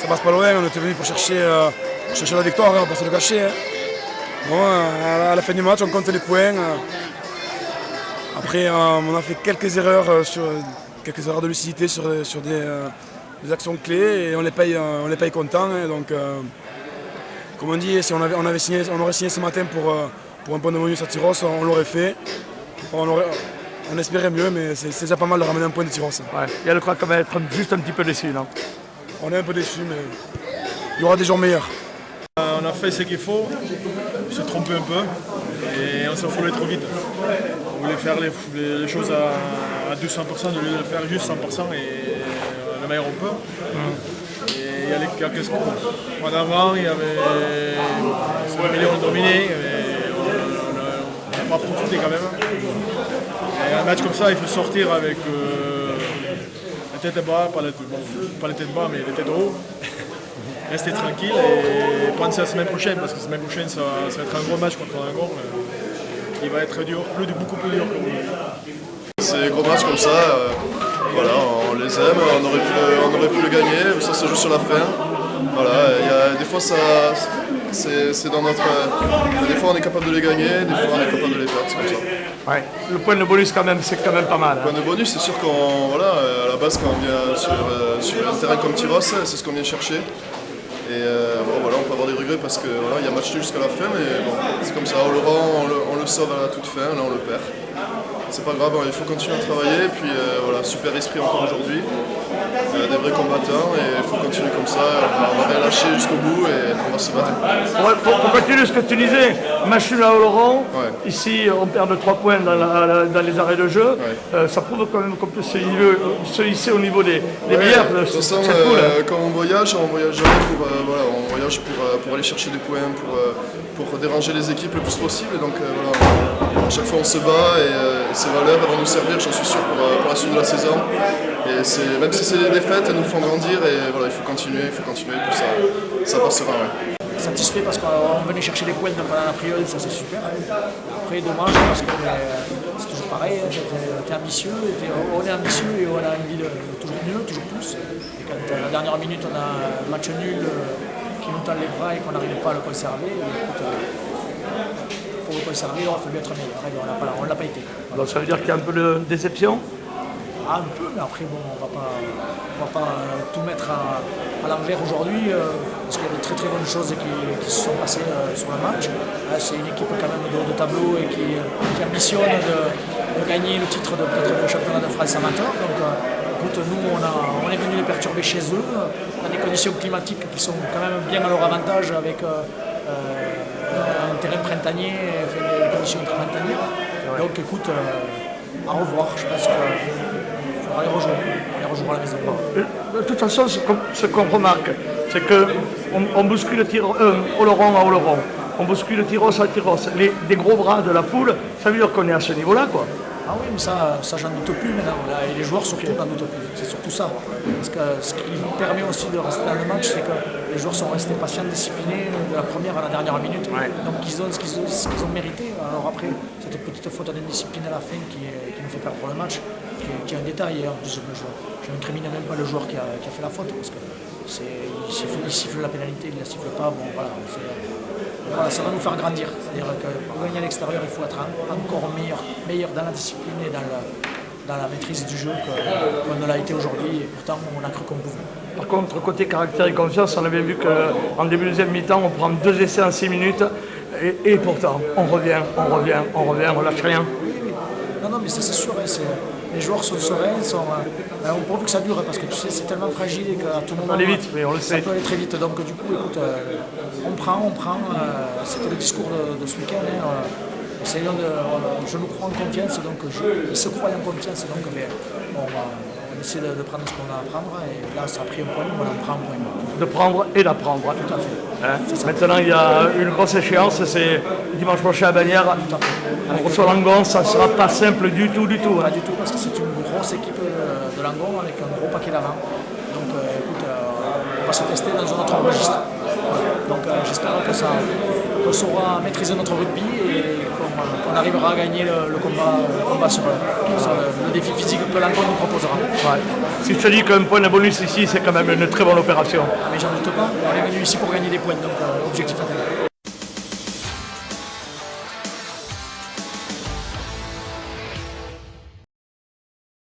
passe pas loin, on était venu pour chercher la victoire, on va pas se le cacher. Hein. Bon, à la fin du match, on compte les points. Après, on a fait quelques erreurs de lucidité sur des actions clés et on les paye content. Hein, donc, comme on dit, si on aurait signé ce matin pour un point de bonus à Tyros, on l'aurait fait. On espérait mieux, mais c'est déjà pas mal de ramener un point de Tyros. Ouais. Il y a le croix quand même être juste un petit peu déçu, non? On est un peu déçus, mais il y aura des jours meilleurs. On a fait ce qu'il faut, on s'est trompé un peu et on s'est foulé trop vite. On voulait faire les choses à 200% de le faire juste 100% et le meilleur on peut. Et il y a quelques mois d'avant, il y avait le milieu dominé, on n'a pas profité quand même. Et un match comme ça, il faut sortir avec la tête bas, pas les têtes bas, mais les têtes haut. Rester tranquille et penser à la semaine prochaine, parce que la semaine prochaine, ça va être un gros match contre Langon. Il va être dur, beaucoup plus dur que vous. C'est des gros matchs comme ça, voilà, on les aime, on aurait pu le gagner, ça se joue sur la fin. Voilà, des fois c'est dans notre. Des fois on est capable de les gagner, des fois on est capable de les perdre, c'est comme ça. Ouais. Le point de bonus quand même, c'est quand même pas mal. Le point de bonus, c'est sûr qu'à la base quand on vient sur un terrain comme Tyros, c'est ce qu'on vient chercher. Et voilà, on peut avoir des regrets parce qu'il y a match nul jusqu'à la fin, mais bon, c'est comme ça, on le sauve à la toute fin, là on le perd. C'est pas grave, il faut continuer à travailler, et puis voilà, super esprit encore aujourd'hui, des vrais combattants, et il faut continuer comme ça, on va rien lâcher jusqu'au bout et on va se battre. Pour continuer ce que tu disais, match nul à Oloron, Ouais. ici on perd de 3 points dans les arrêts de jeu, Ouais. Ça prouve quand même qu'on peut se hisser au niveau des meilleurs de toute cette façon, poule. quand on voyage jamais on voyage pour aller chercher des points, pour déranger les équipes le plus possible. Et donc voilà, à chaque fois on se bat et ces valeurs vont nous servir, j'en suis sûr, pour la suite de la saison. Et même si c'est des défaites, elles nous font grandir et voilà, il faut continuer, puis ça passera. Ouais. Satisfait parce qu'on venait chercher des points pendant la période, ça c'est super. Après dommage parce que c'est toujours pareil, t'es ambitieux, on est ambitieux et on a envie de toujours mieux, toujours plus. Et quand à la dernière minute on a un match nul qui nous tend les bras et qu'on n'arrive pas à le conserver, pour le conserver il faut bien être meilleur. On ne l'a pas été. Alors ça veut dire qu'il y a un peu de déception? Un peu, mais après bon, on va pas tout mettre à l'envers aujourd'hui parce qu'il y a de très très bonnes choses qui se sont passées sur le match. C'est une équipe quand même de tableau et qui ambitionne de gagner le titre de peut-être le championnat de France amateur. Donc écoute, nous on est venu les perturber chez eux dans des conditions climatiques qui sont quand même bien à leur avantage avec un terrain printanier, des conditions printanières. Donc écoute, au revoir, je pense que on va les rejoindre à la maison. De toute façon, ce qu'on remarque, c'est qu'on bouscule Oloron à Oloron, on bouscule Tyros à Tyros. Des gros bras de la poule, ça veut dire qu'on est à ce niveau-là, quoi. Ah oui, mais ça j'en doute plus maintenant. Là, et les joueurs surtout n'en doutent plus. C'est surtout ça. Parce que ce qui nous permet aussi de rester dans le match, c'est que les joueurs sont restés patients, disciplinés de la première à la dernière minute. Ouais. Donc ils ont ce qu'ils ont mérité. Alors après, cette petite faute d'indiscipline à la fin qui nous fait perdre le match, qui est un détail. Et en plus, je n'incrimine même pas le joueur qui a fait la faute. Parce que il siffle la pénalité, il ne la siffle pas. Bon, voilà, ça va nous faire grandir. C'est-à-dire que pour gagner à l'extérieur, il faut être encore meilleur dans la discipline et dans la maîtrise du jeu qu'on l'a été aujourd'hui. Et pourtant, on a cru qu'on pouvait. Par contre, côté caractère et confiance, on avait vu qu'en début de deuxième mi-temps, on prend 2 essais en 6 minutes. Et pourtant, on revient, on lâche rien. Oui. Non, mais ça c'est sûr. Les joueurs sont sereins, on pourvu que ça dure parce que tu sais, c'est tellement fragile et qu'à tout moment, ça peut aller vite, mais on le sait. Ça peut aller très vite. Donc du coup, écoute, on prend. C'était le discours de ce week-end. Je nous crois en confiance, donc ils se croient en confiance, donc on essaie de prendre ce qu'on a à prendre et là ça a pris un point, on en prend un point. De prendre et d'apprendre. Tout à fait. Maintenant il y a une grosse échéance, c'est dimanche prochain à Bagnères. Tout à fait. On reçoit Langon, ça ne sera pas simple du tout. Pas du tout parce que c'est une grosse équipe de Langon avec un gros paquet d'avant. Donc écoute, on va se tester dans un autre registre. Donc j'espère qu'on saura maîtriser notre rugby et qu'on arrivera à gagner le combat sur le défi physique que Langon nous proposera. Ouais. Si je te dis qu'un point de bonus ici, c'est quand même une très bonne opération. Mais j'en doute pas. On est venu ici pour gagner des points, donc objectif atteint.